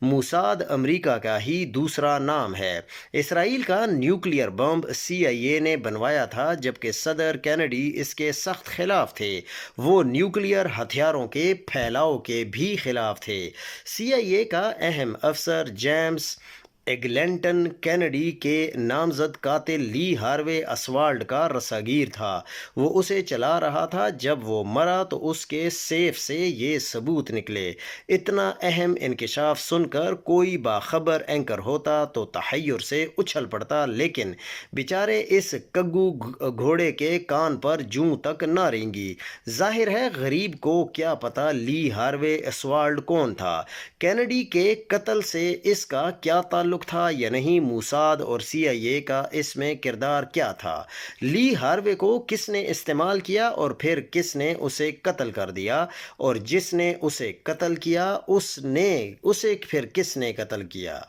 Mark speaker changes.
Speaker 1: Mossad امریکہ کا ہی دوسرا نام ہے۔ اسرائیل کا نیوکلیئر بم CIA نے بنوایا تھا، جبکہ صدر کینیڈی اس کے سخت خلاف تھے۔ وہ نیوکلیئر ہتھیاروں کے پھیلاؤ کے بھی خلاف تھے۔ CIA کا اہم افسر جیمز ایگلنٹن کینیڈی کے نامزد قاتل لی ہاروے اسوالڈ کا رساگیر تھا۔ وہ اسے چلا رہا تھا جب وہ مرا تو اس کے سیف سے یہ ثبوت نکلے۔ اتنا اہم انکشاف سن کر کوئی باخبر اینکر ہوتا تو تحیر سے اچھل پڑتا، لیکن بیچارے اس کگو گھوڑے کے کان پر جوں تک نہ رینگی۔ ظاہر ہے غریب کو کیا پتا لی ہاروے اسوالڈ کون تھا، کینیڈی کے قتل سے اس کا کیا تعلق تھا یا نہیں، موساد اور CIA کا اس میں کردار کیا تھا، لی ہاروے کو کس نے استعمال کیا اور پھر کس نے اسے قتل کر دیا، اور جس نے اسے قتل کیا اسے پھر کس نے قتل کیا۔